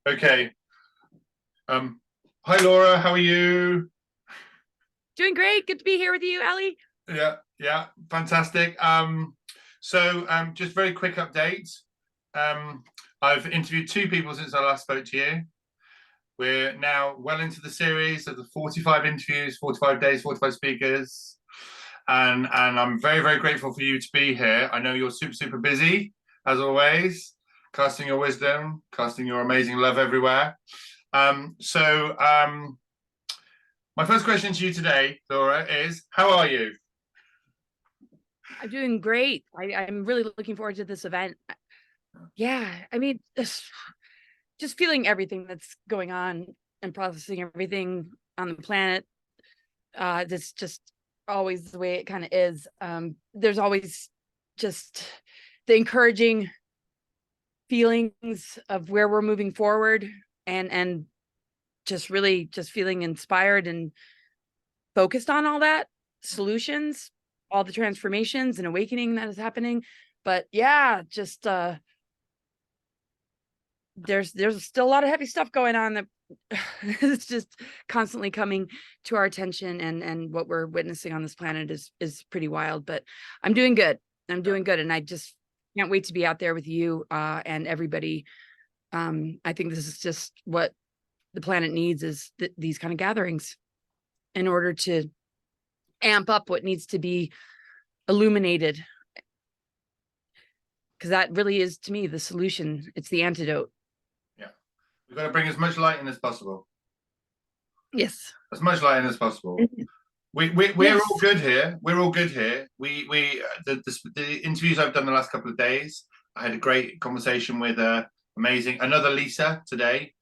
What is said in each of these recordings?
Okay. Hi Laura, how are you? Doing great. Good to be here with you, Ellie. Yeah, fantastic. Just very quick update. Um, I've interviewed two people since I last spoke to you. We're now well into the series of the 45 interviews, 45 days, 45 speakers. And I'm very, very grateful for you to be here. I know you're super, super busy, as always, casting your wisdom, casting your amazing love everywhere. So my first question to you today, Laura, is how are you? I'm doing great. I'm really looking forward to this event. Yeah, I mean, just feeling everything that's going on and processing everything on the planet. That's just always the way it kind of is. There's always just the encouraging feelings of where we're moving forward, and just really just feeling inspired and focused on all that solutions, all the transformations and awakening that is happening. But yeah, just there's still a lot of heavy stuff going on that it's just constantly coming to our attention, and what we're witnessing on this planet is pretty wild. But I'm doing good. I'm doing good, and I just can't wait to be out there with you and everybody. I think this is just what the planet needs, is these kind of gatherings in order to amp up what needs to be illuminated, because that really is, to me, the solution. It's the antidote. Yeah, we've got to bring as much light in as possible. Yes. As much light in as possible. We're all Yes. good here. We're all good here. The interviews I've done the last couple of days. I had a great conversation with amazing another Lisa today.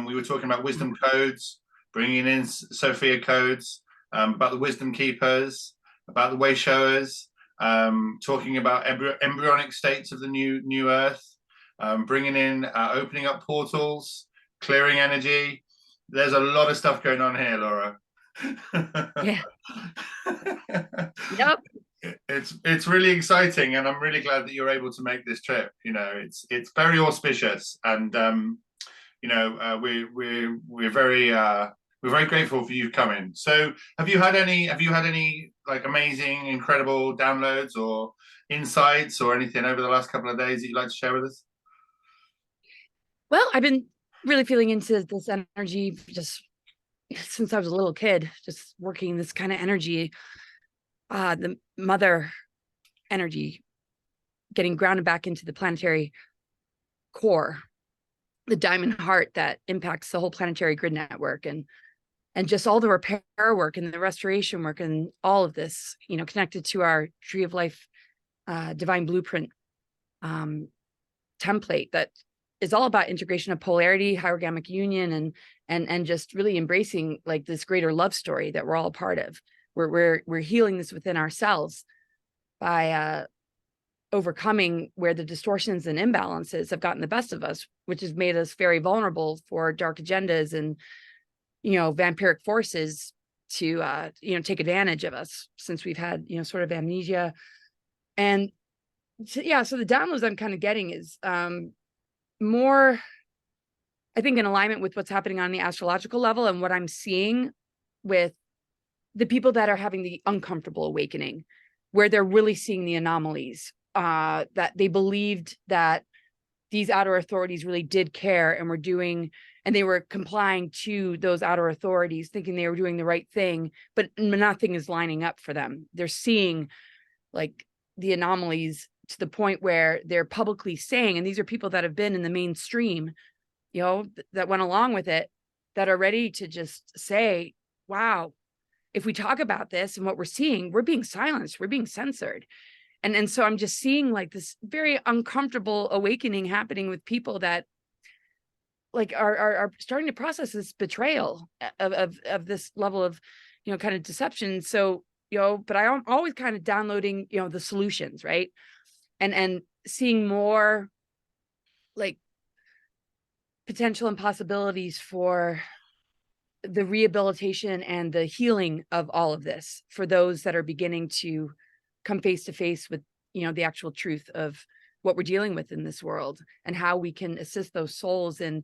We were talking about wisdom codes, bringing in Sophia codes, about the wisdom keepers, about the way showers, talking about embryonic states of the new Earth, bringing in opening up portals, clearing energy. There's a lot of stuff going on here, Laura. Yeah. Yep. It's really exciting, and I'm really glad that you're able to make this trip. It's very auspicious, and we're very grateful for you coming. So, have you had any like amazing, incredible downloads or insights or anything over the last couple of days that you'd like to share with us? Well, I've been really feeling into this energy just since I was a little kid, just working this kind of energy, the mother energy, getting grounded back into the planetary core, the diamond heart that impacts the whole planetary grid network, and just all the repair work and the restoration work and all of this, connected to our tree of life, divine blueprint template that is all about integration of polarity, hierogamic union, and just really embracing like this greater love story that we're all a part of. We're healing this within ourselves by overcoming where the distortions and imbalances have gotten the best of us, which has made us very vulnerable for dark agendas and vampiric forces to take advantage of us, since we've had sort of amnesia. And so the downloads I'm kind of getting is more, I think, in alignment with what's happening on the astrological level, and what I'm seeing with the people that are having the uncomfortable awakening, where they're really seeing the anomalies, that they believed that these outer authorities really did care and were doing, and they were complying to those outer authorities, thinking they were doing the right thing, but nothing is lining up for them. They're seeing like the anomalies to the point where they're publicly saying, and these are people that have been in the mainstream, that went along with it, that are ready to just say, wow, if we talk about this and what we're seeing, we're being silenced, we're being censored. And so I'm just seeing like this very uncomfortable awakening happening with people that like are starting to process this betrayal of this level of kind of deception. So but I'm always kind of downloading the solutions, right? And seeing more like potential and possibilities for the rehabilitation and the healing of all of this for those that are beginning to come face to face with the actual truth of what we're dealing with in this world, and how we can assist those souls in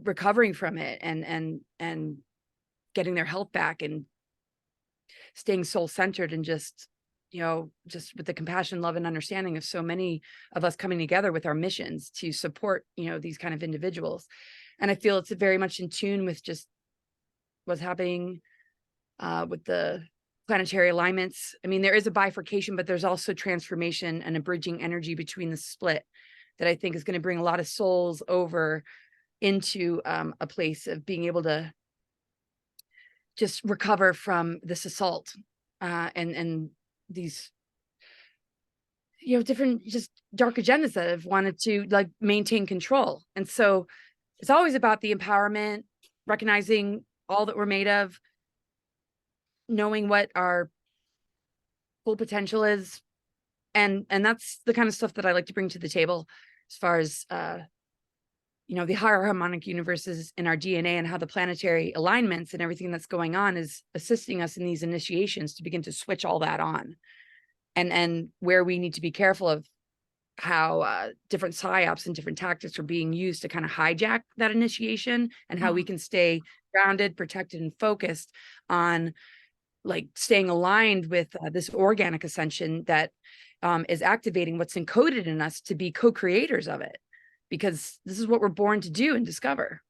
recovering from it and getting their health back and staying soul-centered and just, just with the compassion, love, and understanding of so many of us coming together with our missions to support, these kind of individuals. And I feel it's very much in tune with just what's happening with the planetary alignments. I mean, there is a bifurcation, but there's also transformation and a bridging energy between the split that I think is going to bring a lot of souls over into a place of being able to just recover from this assault and these different just dark agendas that have wanted to like maintain control. And so it's always about the empowerment, recognizing all that we're made of, knowing what our full potential is, and that's the kind of stuff that I like to bring to the table as far as the higher harmonic universes in our DNA and how the planetary alignments and everything that's going on is assisting us in these initiations to begin to switch all that on, and where we need to be careful of how different psyops and different tactics are being used to kind of hijack that initiation, and how we can stay grounded, protected, and focused on like staying aligned with this organic ascension that is activating what's encoded in us to be co-creators of it, because this is what we're born to do and discover.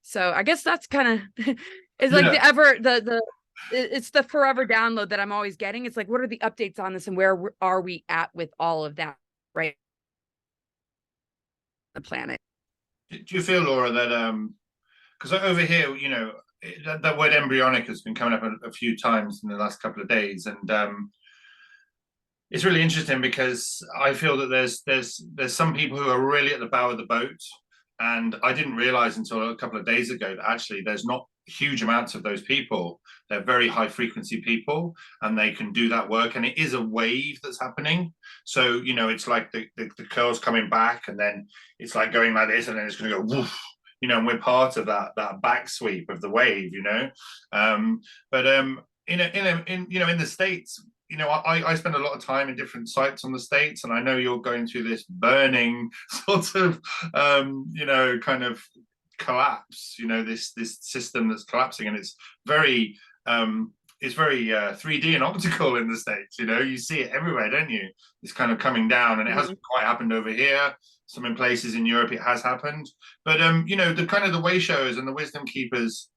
So I guess that's kind of is like it's the forever download that I'm always getting. It's like, what are the updates on this, and where are we at with all of that, right? The planet. Do you feel, Laura, that because over here, that word embryonic has been coming up a few times in the last couple of days, and it's really interesting because I feel that there's some people who are really at the bow of the boat, and I didn't realize until a couple of days ago that actually there's not huge amounts of those people. They're very high frequency people, and they can do that work, and it is a wave that's happening. So it's like the curls coming back, and then it's like going like this, and then it's going to go woof, and we're part of that back sweep of the wave, but in the States, I spend a lot of time in different sites on the States, and I know you're going through this burning sort of kind of collapse, this system that's collapsing, and it's very 3D and optical in the States. You see it everywhere, don't you? It's kind of coming down, and it hasn't quite happened over here. Some in places in Europe it has happened, but the kind of the way showers and the wisdom keepers,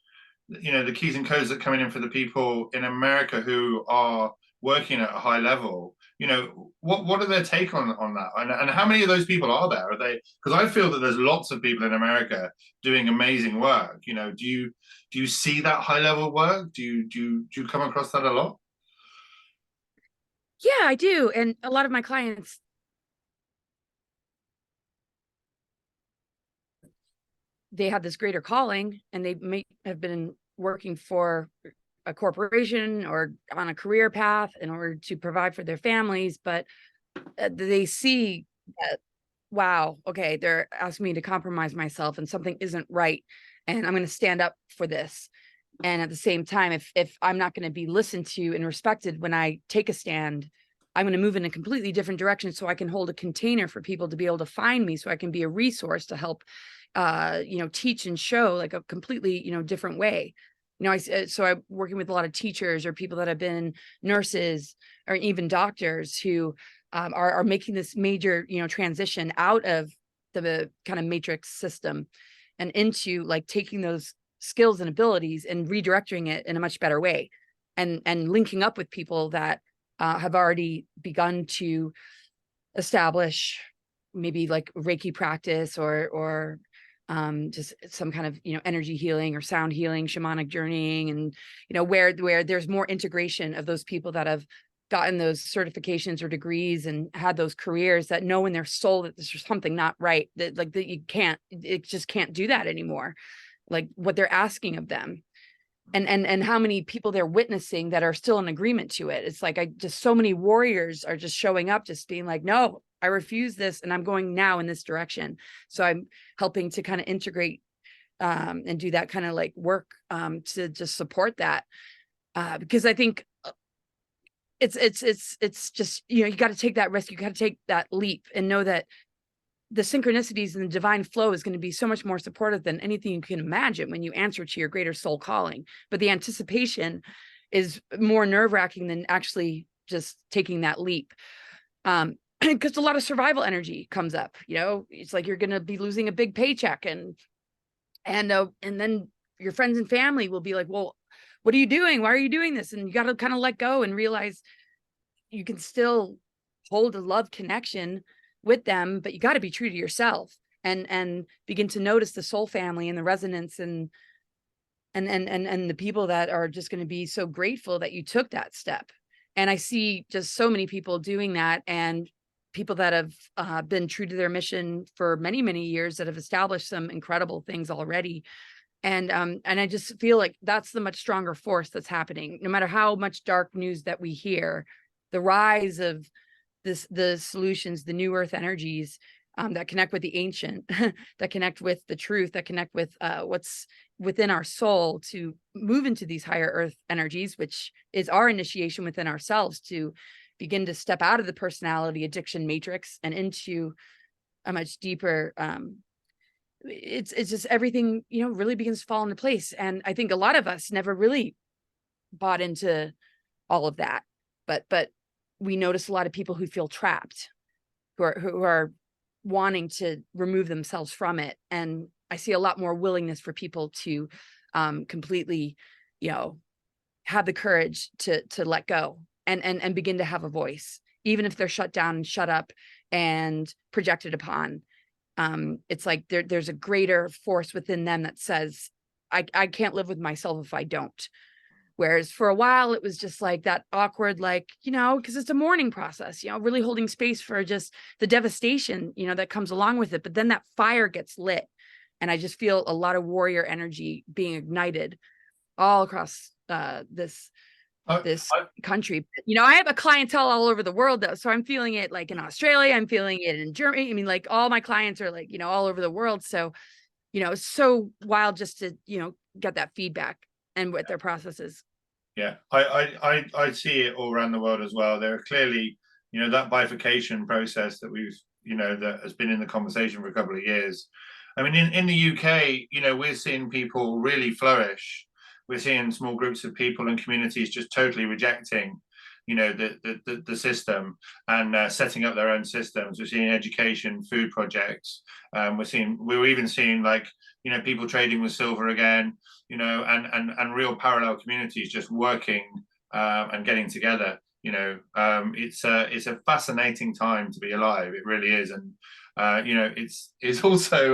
the keys and codes that are coming in for the people in America who are working at a high level, what are their take on that, and how many of those people are there? Are they, because I feel that there's lots of people in America doing amazing work. Do you see that high level work? Do you come across that a lot? Yeah, I do. And a lot of my clients, they have this greater calling, and they may have been working for a corporation or on a career path in order to provide for their families, but they see that, wow, okay, they're asking me to compromise myself and something isn't right, and I'm going to stand up for this. And at the same time, if I'm not going to be listened to and respected when I take a stand, I'm going to move in a completely different direction, so I can hold a container for people to be able to find me, so I can be a resource to help teach and show like a completely different way. So I'm working with a lot of teachers or people that have been nurses or even doctors who are making this major transition out of the kind of matrix system and into like taking those skills and abilities and redirecting it in a much better way, and linking up with people that have already begun to establish maybe like Reiki practice or just some kind of energy healing or sound healing, shamanic journeying, and where there's more integration of those people that have gotten those certifications or degrees and had those careers, that know in their soul that there's something not right, that like that it just can't do that anymore, like what they're asking of them, and how many people they're witnessing that are still in agreement to it. It's like so many warriors are just showing up, just being like, no, I refuse this, and I'm going now in this direction. So I'm helping to kind of integrate and do that kind of like work to just support that, because I think it's just you got to take that risk, you got to take that leap, and know that the synchronicities and the divine flow is going to be so much more supportive than anything you can imagine when you answer to your greater soul calling. But the anticipation is more nerve-wracking than actually just taking that leap. Because a lot of survival energy comes up, you know, it's like you're going to be losing a big paycheck, and then your friends and family will be like, well, what are you doing? Why are you doing this? And you got to kind of let go and realize you can still hold a love connection with them, but you got to be true to yourself, and begin to notice the soul family and the resonance, and the people that are just going to be so grateful that you took that step. And I see just so many people doing that, and people that have been true to their mission for many, many years, that have established some incredible things already. And I just feel like that's the much stronger force that's happening. No matter how much dark news that we hear, the rise of the solutions, the new earth energies that connect with the ancient, that connect with the truth, that connect with what's within our soul, to move into these higher earth energies, which is our initiation within ourselves, to begin to step out of the personality addiction matrix and into a much deeper, it's just everything, you know, really begins to fall into place. And I think a lot of us never really bought into all of that, but we notice a lot of people who feel trapped, who are wanting to remove themselves from it. And I see a lot more willingness for people to completely, you know, have the courage to let go and begin to have a voice, even if they're shut down and shut up and projected upon. It's like there's a greater force within them that says, I can't live with myself if I don't. Whereas for a while, it was just like that awkward, like, you know, because it's a mourning process, you know, really holding space for just the devastation, you know, that comes along with it. But then that fire gets lit. And I just feel a lot of warrior energy being ignited all across this country. You know, I have a clientele all over the world, though. So I'm feeling it like in Australia, I'm feeling it in Germany. I mean, like all my clients are like, you know, all over the world. So, you know, it's so wild just to, you know, get that feedback and what their process is. Yeah, I see it all around the world as well. There are clearly, you know, that bifurcation process that we've, you know, that has been in the conversation for a couple of years. I mean, in the UK, you know, we're seeing people really flourish. We're seeing small groups of people and communities just totally rejecting, you know, the system, and setting up their own systems. We're seeing education, food projects. We're even seeing, like, you know, people trading with silver again, you know, and real parallel communities just working and getting together. You know, it's a fascinating time to be alive. It really is. And you know, it's also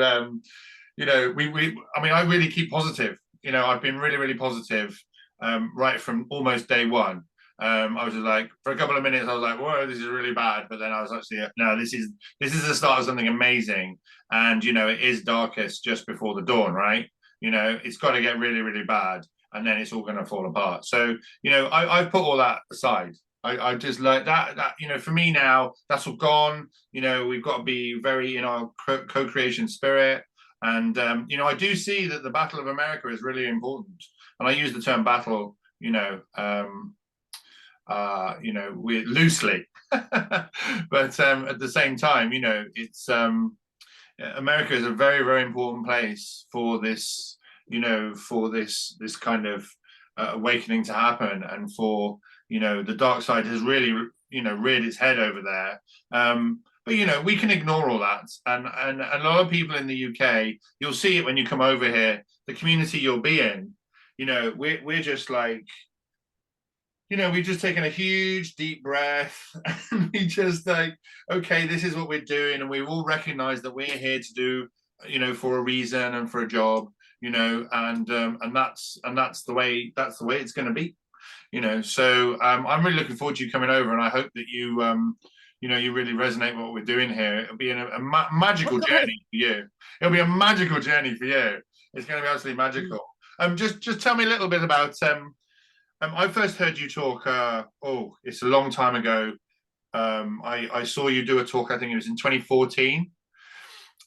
you know, I mean, I really keep positive. You know, I've been really positive right from almost day one. I was just like, for a couple of minutes, I was like, whoa, this is really bad. But then I was actually, no, this is the start of something amazing. And, you know, it is darkest just before the dawn, right? You know, it's got to get really bad, and then it's all going to fall apart. So, you know, I've put all that aside. I just like that, you know, for me now, that's all gone. You know, we've got to be very in our co-creation spirit. And, you know, I do see that the Battle of America is really important. And I use the term battle, you know, we loosely, but at the same time, you know, it's America is a very important place for this, you know, for this kind of awakening to happen, and for, you know, the dark side has really, you know, reared its head over there. But, you know, we can ignore all that, and a lot of people in the UK, you'll see it when you come over here, the community you'll be in, you know, we're just like, you know, we've just taken a huge deep breath, and we just like, okay, this is what we're doing, and we've all recognized that we're here to do, you know, for a reason and for a job, you know, and that's the way it's going to be, you know. So I'm really looking forward to you coming over, and I hope that you you know, you really resonate with what we're doing here. It'll be a magical journey for you. It'll be a magical journey for you. It's going to be absolutely magical. Just tell me a little bit about I first heard you talk, it's a long time ago. I saw you do a talk, I think it was in 2014.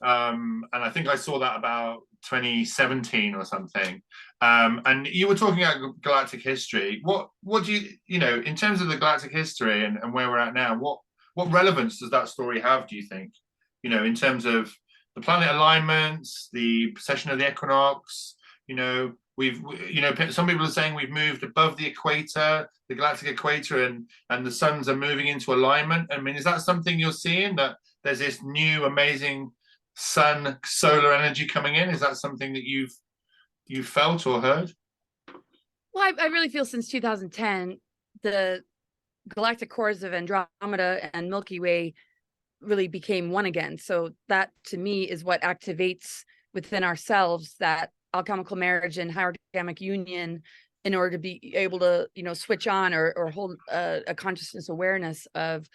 And I think I saw that about 2017 or something. And you were talking about galactic history. What do you know, in terms of the galactic history and where we're at now, what relevance does that story have, do you think? in terms of the planet alignments, the precession of the equinox. Some people are saying we've moved above the equator, the galactic equator, and the suns are moving into alignment. I mean, is that something you're seeing, that there's this new amazing sun solar energy coming in? Is that something that you've felt or heard? Well, I really feel since 2010, the galactic cores of Andromeda and Milky Way really became one again. So that to me is what activates within ourselves that alchemical marriage and hierogamic union in order to be able to, switch on or hold a consciousness awareness of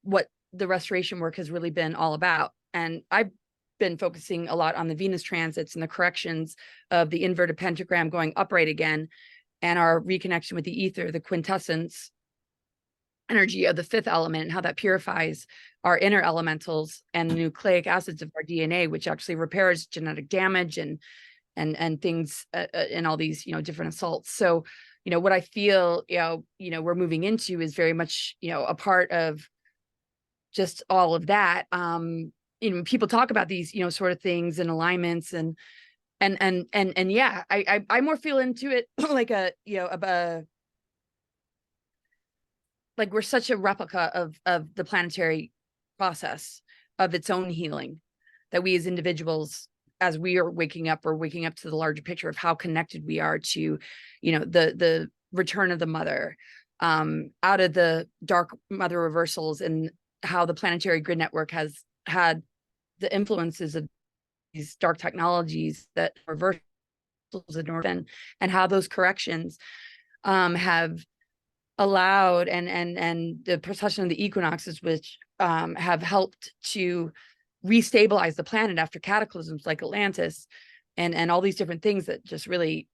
what the restoration work has really been all about. And I've been focusing a lot on the Venus transits and the corrections of the inverted pentagram going upright again, and our reconnection with the ether, the quintessence energy of the fifth element, and how that purifies our inner elementals and the nucleic acids of our DNA, which actually repairs genetic damage and things and all these different assaults. So what I feel we're moving into is very much a part of just all of that. People talk about these sort of things and alignments and yeah, I more feel into it like like we're such a replica of the planetary process of its own healing, that we as individuals, as we are waking up, to the larger picture of how connected we are to the return of the mother, out of the dark mother reversals, and how the planetary grid network has had the influences of these dark technologies that reverse and how those corrections have allowed and the precession of the equinoxes, which have helped to restabilize the planet after cataclysms like Atlantis and all these different things that just really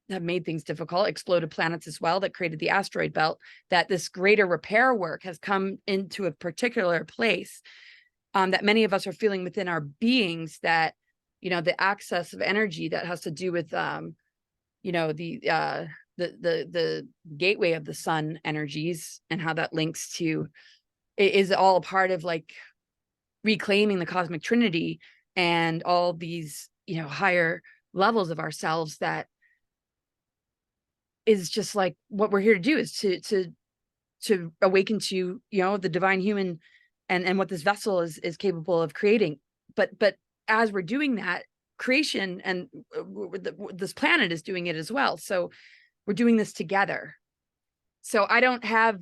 have made things difficult, exploded planets as well, that created the asteroid belt, that this greater repair work has come into a particular place that many of us are feeling within our beings, that the access of energy that has to do with the gateway of the sun energies and how that links to is all a part of reclaiming the cosmic trinity and all these higher levels of ourselves. That is just what we're here to do, is to awaken to the divine human and what this vessel is capable of creating. But as we're doing that, creation and this planet is doing it as well. So we're doing this together. So I don't have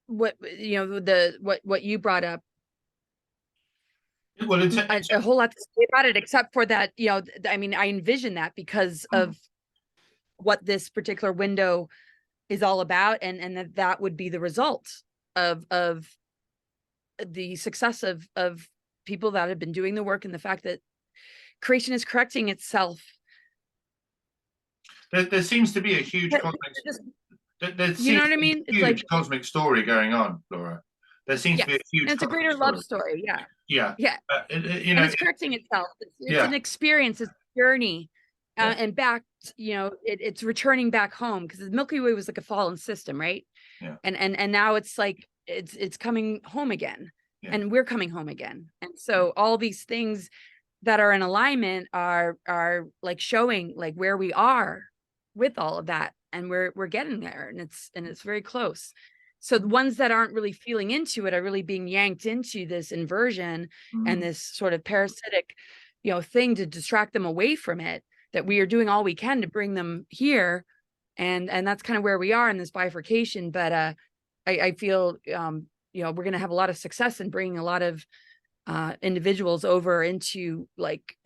what you brought up, Well, a whole lot to say about it, except for that, I mean, I envision that because of what this particular window is all about, and that would be the result of the success of people that have been doing the work, and the fact that creation is correcting itself. There seems to be a huge cosmic. You know what I mean? It's huge cosmic story going on, Laura. There seems to be a huge. And it's a greater love story. Yeah. Yeah. And it's correcting itself. It's an experience, it's a journey, and back. It's returning back home, because the Milky Way was like a fallen system, right? Yeah. And now it's it's coming home again, and we're coming home again. And so all these things that are in alignment are showing where we are with all of that, and we're getting there, and it's very close. So the ones that aren't really feeling into it are really being yanked into this inversion and this sort of parasitic thing to distract them away from it, that we are doing all we can to bring them here, and that's kind of where we are in this bifurcation. But I feel we're going to have a lot of success in bringing a lot of individuals over into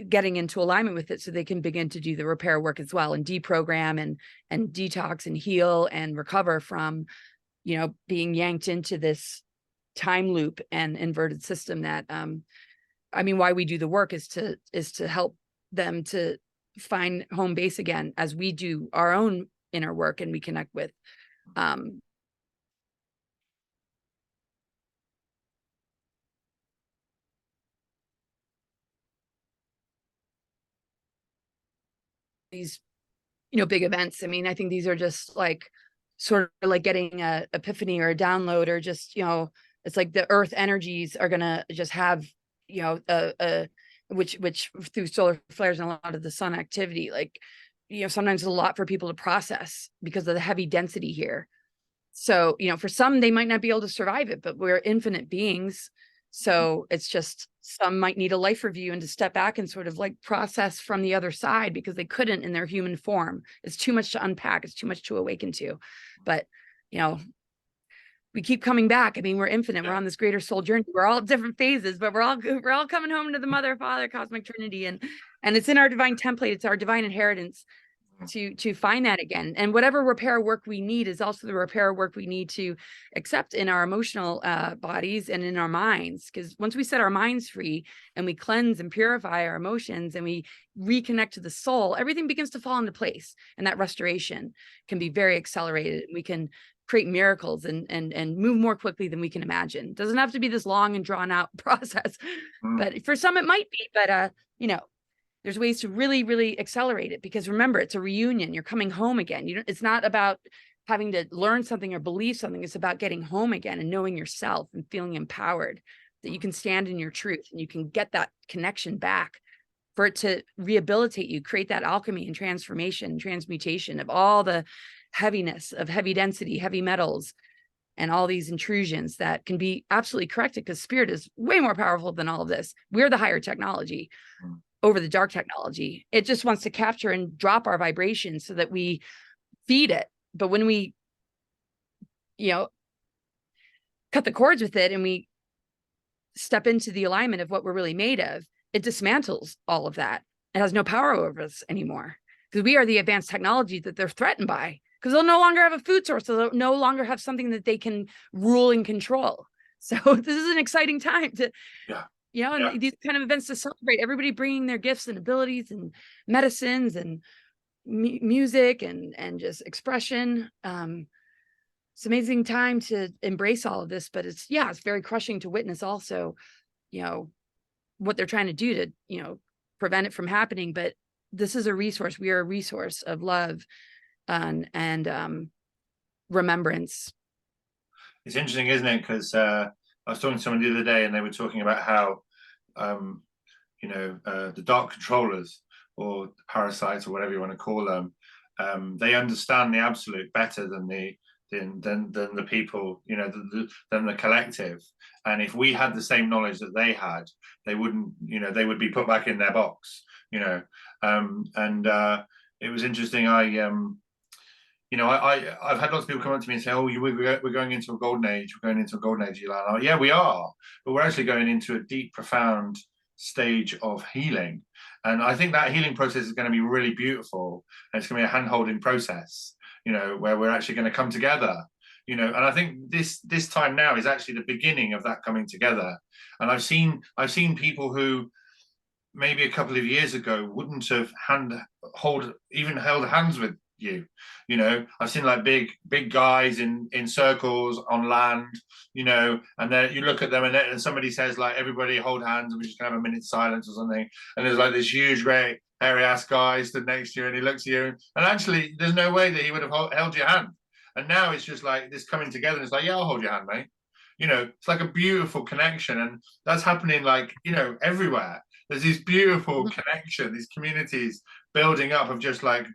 getting into alignment with it, so they can begin to do the repair work as well, and deprogram and detox and heal and recover from being yanked into this time loop and inverted system. That I mean, why we do the work is to help them to find home base again, as we do our own inner work and we connect with these big events. I mean, I think these are just sort of like getting a epiphany or a download, or just, it's like the earth energies are gonna just have, which through solar flares and a lot of the sun activity, like, sometimes it's a lot for people to process because of the heavy density here. So, for some, they might not be able to survive it, but we're infinite beings. So it's just, some might need a life review and to step back and sort of like process from the other side, because they couldn't in their human form. It's too much to unpack. It's too much to awaken to. But, we keep coming back. I mean, we're infinite. We're on this greater soul journey. We're all at different phases, but we're all coming home to the Mother, Father, Cosmic Trinity, and it's in our divine template. It's our divine inheritance to find that again. And whatever repair work we need is also the repair work we need to accept in our emotional bodies and in our minds. Because once we set our minds free and we cleanse and purify our emotions and we reconnect to the soul, everything begins to fall into place. And that restoration can be very accelerated. We can create miracles and move more quickly than we can imagine. It doesn't have to be this long and drawn out process, but for some it might be. But there's ways to really, really accelerate it, because remember, it's a reunion. You're coming home again. It's not about having to learn something or believe something. It's about getting home again and knowing yourself and feeling empowered, that you can stand in your truth and you can get that connection back, for it to rehabilitate you, create that alchemy and transformation, transmutation of all the heaviness of heavy density, heavy metals, and all these intrusions that can be absolutely corrected, because spirit is way more powerful than all of this. We're the higher technology over the dark technology. It just wants to capture and drop our vibration so that we feed it. But when we, cut the cords with it and we step into the alignment of what we're really made of, it dismantles all of that. It has no power over us anymore, because we are the advanced technology that they're threatened by, because they'll no longer have a food source. So they'll no longer have something that they can rule and control. So this is an exciting time to, and these kind of events to celebrate everybody bringing their gifts and abilities and medicines and music and just expression. It's an amazing time to embrace all of this, but it's very crushing to witness also, what they're trying to do to, prevent it from happening. But this is a resource. We are a resource of love and remembrance. It's interesting, isn't it? Because I was talking to someone the other day, and they were talking about how, the dark controllers, or parasites, or whatever you want to call them, they understand the absolute better than the people, than the collective. And if we had the same knowledge that they had, they wouldn't, they would be put back in their box, it was interesting. I've had lots of people come up to me and say, "Oh, we're going into a golden age. We're going into a golden age, Elana." Yeah, we are, but we're actually going into a deep, profound stage of healing. And I think that healing process is going to be really beautiful. And it's going to be a hand-holding process, where we're actually going to come together, and I think this time now is actually the beginning of that coming together. And I've seen people who maybe a couple of years ago wouldn't have held hands with you. I've seen like big guys in circles on land, and then you look at them and somebody says like, "Everybody hold hands and we're just gonna have a minute's silence," or something, and there's like this huge great hairy ass guy stood next to you, and he looks at you, and actually there's no way that he would have held your hand. And now it's just like this coming together, and it's like, "Yeah, I'll hold your hand, mate." It's like a beautiful connection, and that's happening like, everywhere. There's these beautiful connection, these communities building up of just like,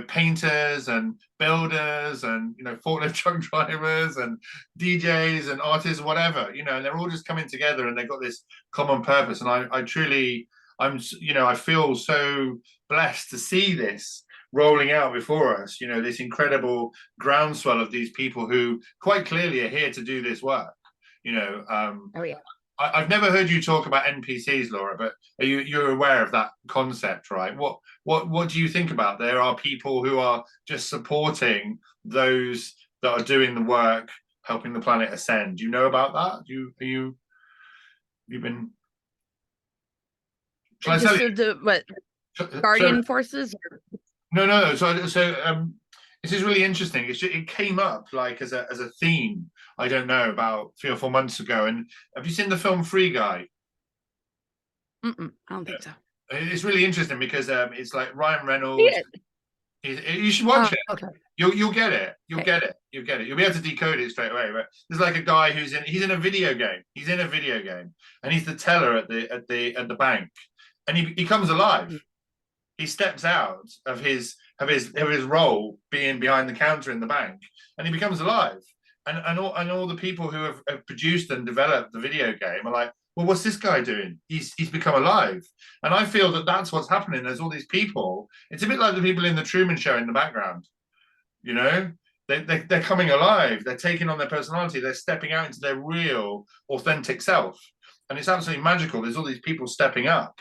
painters and builders and, forklift truck drivers and DJs and artists, whatever, and they're all just coming together, and they've got this common purpose. And I feel so blessed to see this rolling out before us, this incredible groundswell of these people who quite clearly are here to do this work. Oh yeah. I've never heard you talk about NPCs, Laura, but you're aware of that concept, right? What do you think about? There are people who are just supporting those that are doing the work, helping the planet ascend. Do you know about that? You've been? Shall I tell you? What guardian forces? No. So this is really interesting. It came up like as a theme. I don't know, about 3 or 4 months ago. And have you seen the film Free Guy? I don't think so. It's really interesting because it's like Ryan Reynolds. You should watch it. Okay. You'll get it. You'll Okay. get it. You'll get it. You'll be able to decode it straight away. But there's like a guy he's in a video game. He's in a video game, and he's the teller at the bank, and he comes alive. He steps out of his role being behind the counter in the bank, and he becomes alive. And all the people who have produced and developed the video game are like, well, what's this guy doing? He's become alive. And I feel that that's what's happening. There's all these people. It's a bit like the people in the Truman Show in the background. You know, they're coming alive. They're taking on their personality. They're stepping out into their real, authentic self. And it's absolutely magical. There's all these people stepping up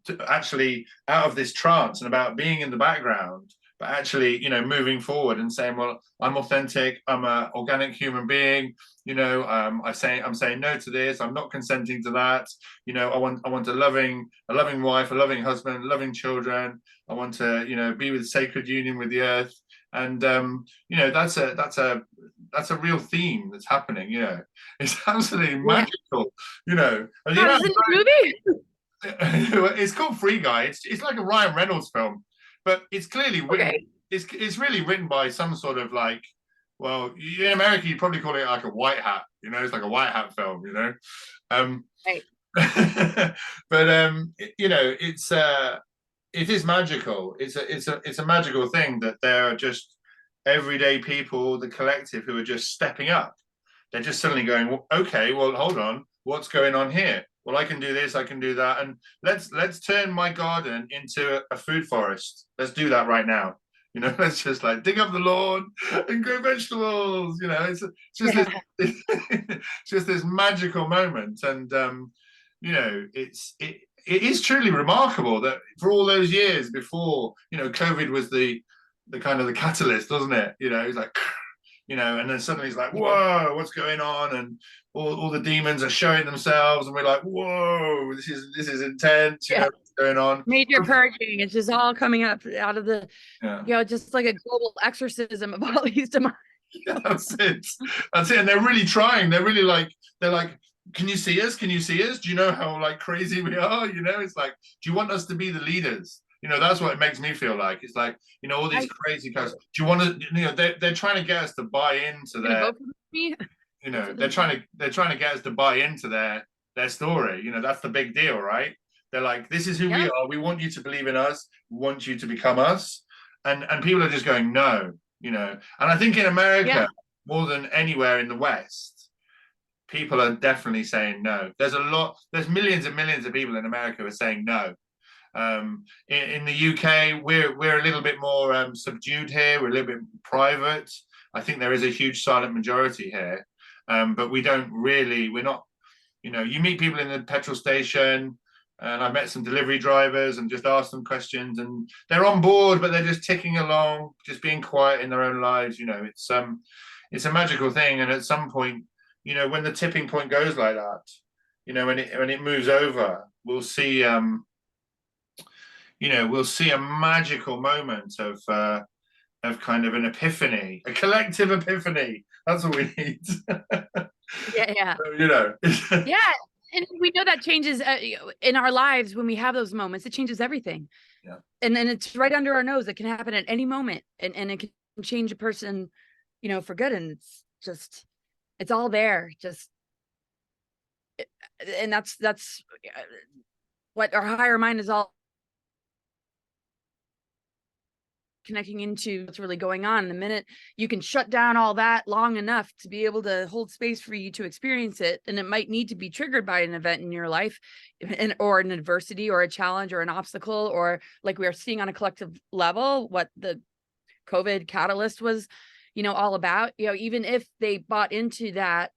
to actually out of this trance and about being in the background, but actually, you know, moving forward and saying, well, I'm authentic. I'm an organic human being. You know, I'm saying no to this. I'm not consenting to that. You know, I want a loving wife, a loving husband, loving children. I want to, you know, be with sacred union with the earth. And you know, that's a real theme that's happening. You know, it's absolutely magical. You know, How is it in the movie? it's called Free Guy. It's like a Ryan Reynolds film, but it's clearly written. Okay. It's really written by some sort of like, well, in America you'd probably call it like a white hat. You know, it's like a white hat film. You know, Right. but you know, it is magical. It's a magical thing that there are just everyday people, the collective, who are just stepping up. They're just suddenly going, well, okay, well, hold on, what's going on here? Well, I can do this, I can do that, and let's turn my garden into a food forest. Let's do that right now. You know, let's just like dig up the lawn and grow vegetables. You know, it's just it's just this magical moment, and you know, it is truly remarkable that for all those years before, you know, COVID was the kind of the catalyst, wasn't it? You know, it's like, you know, and then suddenly it's like, whoa, what's going on? And all the demons are showing themselves, and we're like, whoa, this is intense. You know, what's going on? Major purging. It's just all coming up out of the, Yeah. you know, just like a global exorcism of all these demons. Yeah, that's it. That's it. And they're really trying. They're really like, they're like, can you see us? Can you see us? Do you know how like crazy we are? You know, it's like, do you want us to be the leaders? You know, that's what it makes me feel like. It's like, you know, all these crazy guys. Do you want to, you know, they're trying to get us to buy into their, vote for me? You know, they're trying to get us to buy into their story. You know, that's the big deal, right? They're like, this is who we are. We want you to believe in us. We want you to become us. And people are just going, no, you know. And I think in America, more than anywhere in the West, people are definitely saying no. There's millions and millions of people in America who are saying no. In the UK, we're a little bit more subdued here. We're a little bit private. I think there is a huge silent majority here, but we're not, you know, you meet people in the petrol station, and I've met some delivery drivers and just asked them questions, and they're on board, but they're just ticking along, just being quiet in their own lives. You know, it's a magical thing. And at some point, you know, when the tipping point goes like that, you know, when it moves over, we'll see, you know, we'll see a magical moment of kind of an epiphany, a collective epiphany. That's what we need. Yeah. So, you know. Yeah. And we know that changes in our lives when we have those moments. It changes everything. Yeah. And then it's right under our nose. It can happen at any moment, and it can change a person, you know, for good. And it's just, it's all there. Just, and that's what our higher mind is all connecting into what's really going on. The minute you can shut down all that long enough to be able to hold space for you to experience it, and it might need to be triggered by an event in your life, or an adversity or a challenge or an obstacle, or like we are seeing on a collective level what the COVID catalyst was, you know, all about. You know, even if they bought into that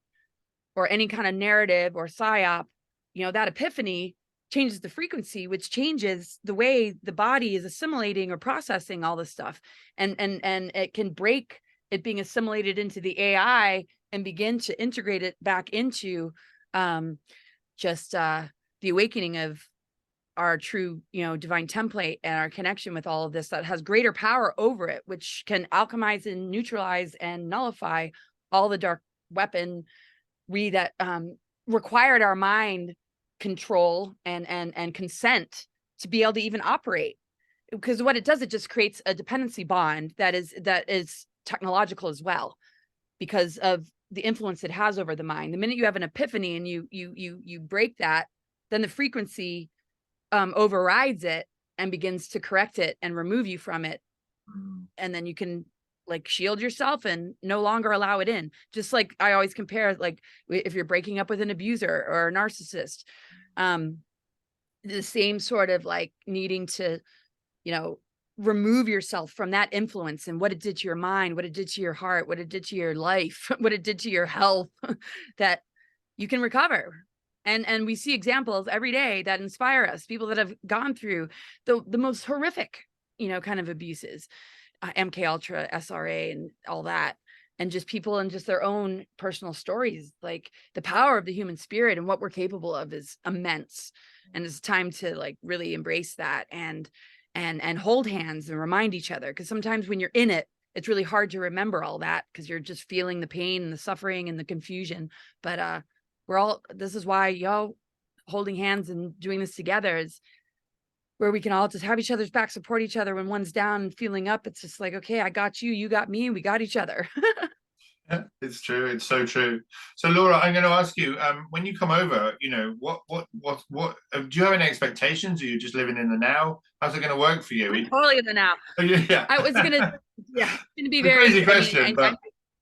or any kind of narrative or psyop, you know, that epiphany changes the frequency, which changes the way the body is assimilating or processing all this stuff. And it can break it being assimilated into the AI and begin to integrate it back into just the awakening of our true, you know, divine template and our connection with all of this that has greater power over it, which can alchemize and neutralize and nullify all the dark weaponry that required our mind control and consent to be able to even operate. Because what it does, it just creates a dependency bond that is technological as well, because of the influence it has over the mind. The minute you have an epiphany and you break that, then the frequency overrides it and begins to correct it and remove you from it. And then you can like shield yourself and no longer allow it in. Just like I always compare, like if you're breaking up with an abuser or a narcissist, the same sort of like needing to, you know, remove yourself from that influence and what it did to your mind, what it did to your heart, what it did to your life, what it did to your health, that you can recover. And we see examples every day that inspire us, people that have gone through the most horrific, you know, kind of abuses, MK Ultra, SRA, and all that, and just people and just their own personal stories. Like the power of the human spirit and what we're capable of is immense, and it's time to like really embrace that and hold hands and remind each other, because sometimes when you're in it, it's really hard to remember all that because you're just feeling the pain and the suffering and the confusion. But this is why y'all holding hands and doing this together is where we can all just have each other's back, support each other when one's down and feeling up. It's just like, okay, I got you, you got me, and we got each other. Yeah, it's true. It's so true. So Laura, I'm going to ask you, when you come over, you know, what, do you have any expectations? Are you just living in the now? How's it going to work for you? Totally in the now. Yeah. I was going to, yeah, it's going to be It's a very crazy question, but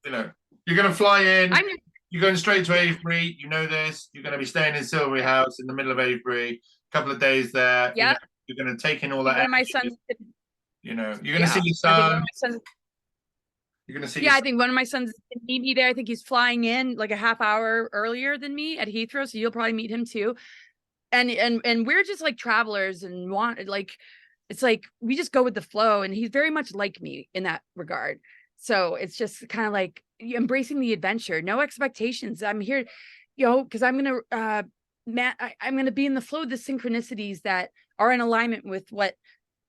you know, you're going to fly in. You're going straight to Avebury. You know this. You're going to be staying in Silvery House in the middle of Avebury. A couple of days there. Yeah. You're going to take in all that. One of my sons. You know, you're going to see your son. You're going to see. Yeah, I think one of my sons can meet me there. I think he's flying in like a half hour earlier than me at Heathrow, so you'll probably meet him too. And we're just like travelers and it's like we just go with the flow, and he's very much like me in that regard. So it's just kind of like embracing the adventure, no expectations. I'm here, you know, because I'm gonna I'm gonna be in the flow of the synchronicities that are in alignment with what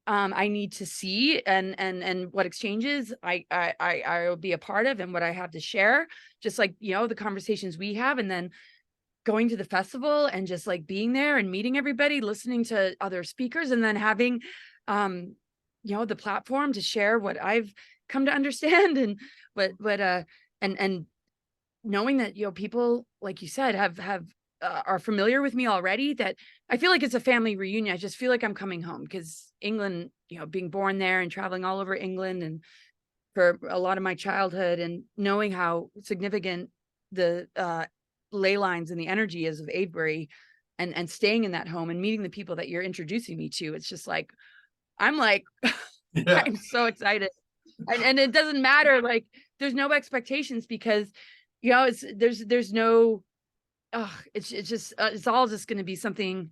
I need to see and what exchanges I will be a part of and what I have to share. Just like, you know, the conversations we have, and then going to the festival and just like being there and meeting everybody, listening to other speakers, and then having you know, the platform to share what I've come to understand and and knowing that, you know, people like you said are familiar with me already, that I feel like it's a family reunion. I just feel like I'm coming home, because England, you know, being born there and traveling all over England and for a lot of my childhood, and knowing how significant the ley lines and the energy is of Avebury, and staying in that home and meeting the people that you're introducing me to, it's just like I'm like yeah. I'm so excited. And it doesn't matter, like there's no expectations, because you know there's no it's just it's all just going to be something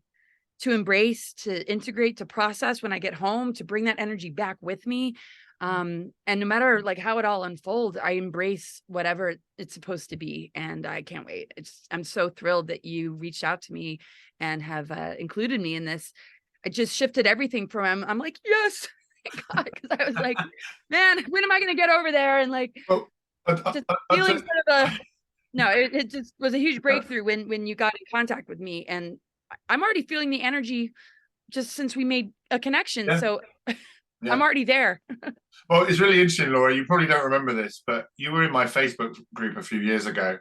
to embrace, to integrate, to process when I get home, to bring that energy back with me. And no matter like how it all unfolds, I embrace whatever it's supposed to be, and I can't wait. I'm so thrilled that you reached out to me and have included me in this. I just shifted everything from I'm like, yes, because I was like, man, when am I going to get over there? And like, just feeling sort of no, it just was a huge breakthrough when you got in contact with me, and I'm already feeling the energy just since we made a connection. Yeah. So yeah. I'm already there. Well, it's really interesting, Laura. You probably don't remember this, but you were in my Facebook group a few years ago.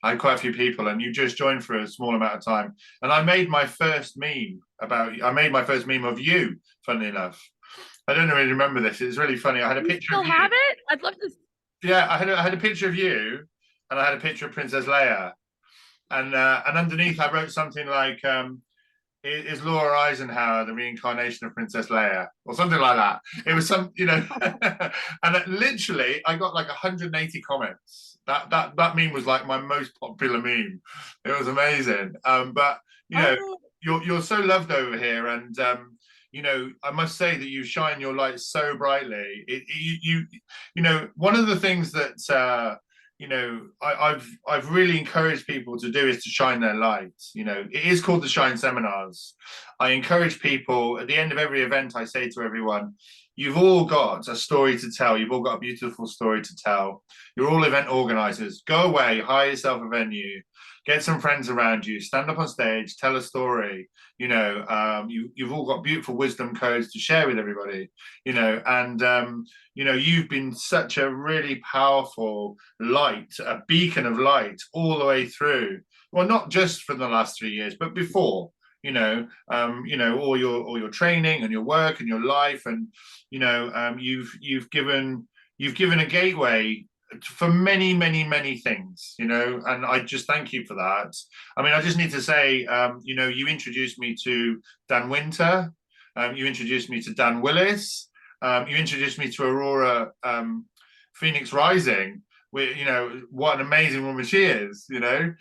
I had quite a few people, and you just joined for a small amount of time. And I made my first meme of you, funnily enough. I don't really remember this. It's really funny. I had a picture of you. Have it? I'd love to. Yeah, I had a picture of you, and I had a picture of Princess Leia. And underneath I wrote something like, is Laura Eisenhower the reincarnation of Princess Leia? Or something like that. It was some, you know, and literally I got like 180 comments. That meme was like my most popular meme. It was amazing. But, you know, you're so loved over here. And, you know, I must say that you shine your light so brightly. You know, one of the things that, you know, I've really encouraged people to do is to shine their light. You know, it is called the Shine Seminars. I encourage people at the end of every event. I say to everyone, you've all got a story to tell. You've all got a beautiful story to tell. You're all event organizers. Go away, hire yourself a venue, get some friends around you, stand up on stage, tell a story. You know, you've all got beautiful wisdom codes to share with everybody. You know, and you know, you've been such a really powerful light, a beacon of light all the way through. Well, not just for the last 3 years, but before. You know, all your training and your work and your life, and you know, you've given a gateway for many, many, many things, you know, and I just thank you for that. I mean, I just need to say, you know, you introduced me to Dan Winter, you introduced me to Dan Willis, you introduced me to Aurora Phoenix Rising. You know, what an amazing woman she is, you know.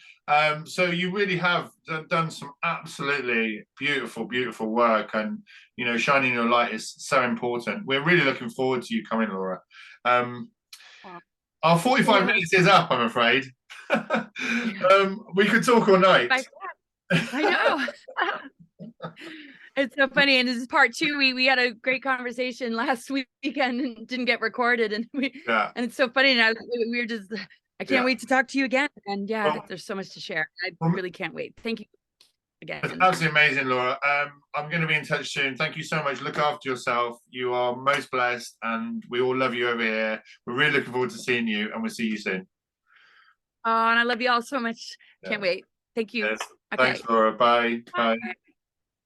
So you really have done some absolutely beautiful, beautiful work, and you know, shining your light is so important. We're really looking forward to you coming, Laura. Our 45 minutes is up, I'm afraid. We could talk all night. I know. It's so funny, and this is part 2. We had a great conversation last weekend and didn't get recorded, and and it's so funny. And we were just, I can't wait to talk to you again. And there's so much to share. I really can't wait. Thank you again. It's absolutely amazing, Laura. I'm going to be in touch soon. Thank you so much. Look after yourself. You are most blessed, and we all love you over here. We're really looking forward to seeing you, and we'll see you soon. Oh, and I love you all so much. Can't wait. Thank you. Yes. Okay. Thanks, Laura. Bye. Bye.